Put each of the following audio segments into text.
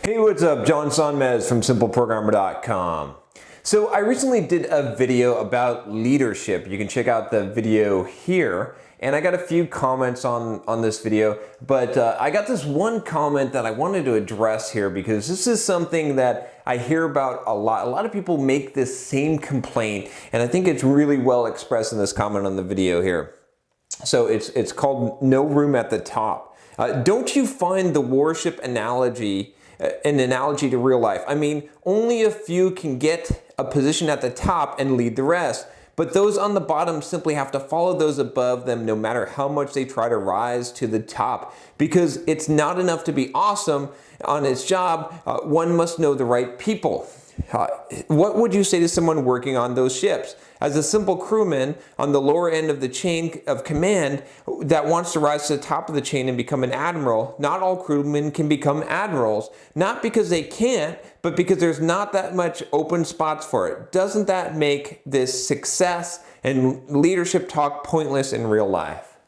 Hey, what's up? John Sonmez from SimpleProgrammer.com. So I recently did a video about leadership. You can check out the video here. And I got a few comments on this video, but I got this one comment that I wanted to address here because this is something that I hear about a lot. A lot of people make this same complaint, and I think it's really well expressed in this comment on the video here. So it's called "No Room at the Top." Don't you find the worship analogy an analogy to real life? I mean, only a few can get a position at the top and lead the rest. But those on the bottom simply have to follow those above them no matter how much they try to rise to the top. Because it's not enough to be awesome on its job, one must know the right people. What would you say to someone working on those ships? As a simple crewman on the lower end of the chain of command that wants to rise to the top of the chain and become an admiral, not all crewmen can become admirals. Not because they can't, but because there's not that much open spots for it. Doesn't that make this success and leadership talk pointless in real life?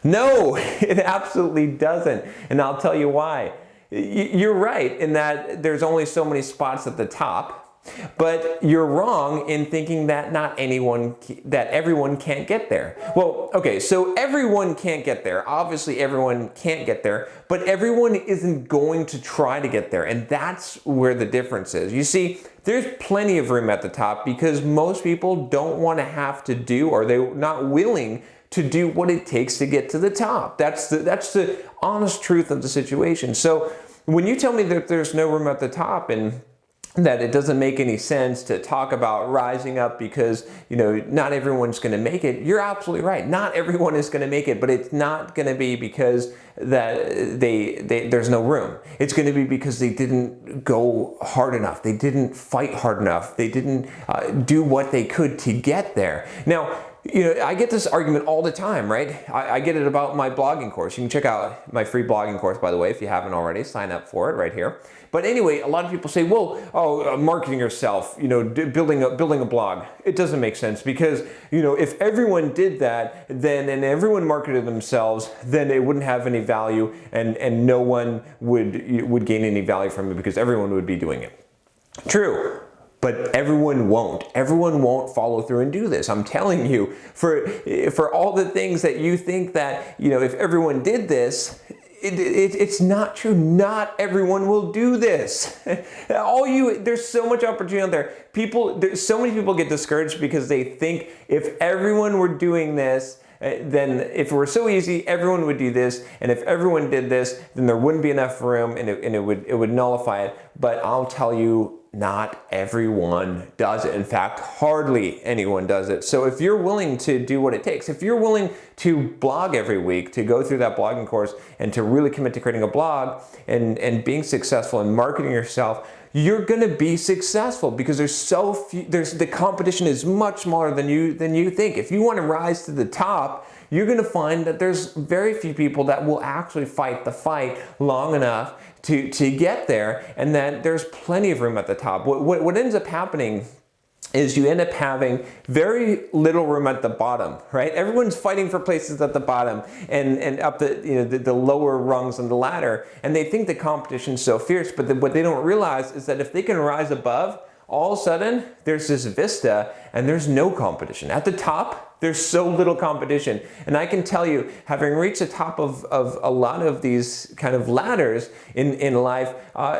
No, it absolutely doesn't. And I'll tell you why. You're right in that there's only so many spots at the top, but you're wrong in thinking that everyone can't get there. Well, okay, so everyone can't get there. Obviously, everyone can't get there, but everyone isn't going to try to get there, and that's where the difference is. You see, there's plenty of room at the top because most people don't want to have to do, or they're not willing to do what it takes to get to the top. That's the honest truth of the situation. So when you tell me that there's no room at the top and that it doesn't make any sense to talk about rising up because, you know, not everyone's going to make it, you're absolutely right. Not everyone is going to make it, but it's not going to be because that there's no room. It's going to be because they didn't go hard enough. They didn't fight hard enough. They didn't do what they could to get there. Now, you know, I get this argument all the time, right? I get it about my blogging course. You can check out my free blogging course, by the way, if you haven't already. Sign up for it right here. But anyway, a lot of people say, well, marketing yourself, you know, building a blog. It doesn't make sense because, you know, if everyone did that, then and everyone marketed themselves, then it wouldn't have any value and no one would gain any value from it because everyone would be doing it. True. But everyone won't. Everyone won't follow through and do this. I'm telling you, for all the things that you think that, you know, if everyone did this, it's not true. Not everyone will do this. There's so much opportunity out there. So many people get discouraged because they think if everyone were doing this, then if it were so easy, everyone would do this, and if everyone did this, then there wouldn't be enough room, and it would nullify it. But I'll tell you, not everyone does it. In fact, hardly anyone does it. So if you're willing to do what it takes, if you're willing to blog every week, to go through that blogging course and to really commit to creating a blog and being successful and marketing yourself, you're going to be successful because there's so few. The competition is much smaller than you think. If you want to rise to the top, you're going to find that there's very few people that will actually fight the fight long enough to get there, and that there's plenty of room at the top. What ends up happening is you end up having very little room at the bottom, right? Everyone's fighting for places at the bottom and up the lower rungs on the ladder, and they think the competition's so fierce, but what they don't realize is that if they can rise above, all of a sudden there's this vista and there's no competition. At the top, there's so little competition. And I can tell you, having reached the top of a lot of these kind of ladders in life,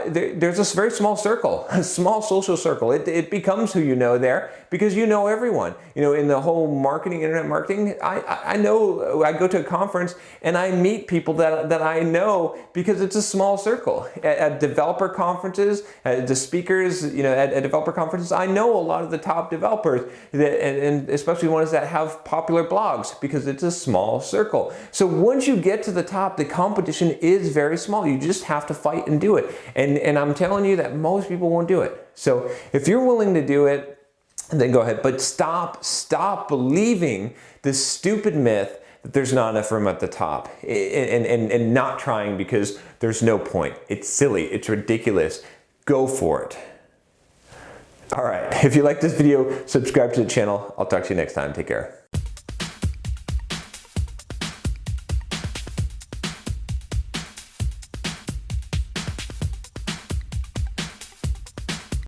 there's this very small circle, a small social circle. It becomes who you know there because you know everyone. You know, in the whole internet marketing, I know I go to a conference and I meet people that I know because it's a small circle. At developer conferences, the speakers, you know, at developer conferences, I know a lot of the top developers, and especially ones that have popular blogs because it's a small circle. So once you get to the top, the competition is very small. You just have to fight and do it. And I'm telling you that most people won't do it. So if you're willing to do it, then go ahead. But stop believing this stupid myth that there's not enough room at the top and not trying because there's no point. It's silly. It's ridiculous. Go for it. All right. If you like this video, subscribe to the channel. I'll talk to you next time. Take care.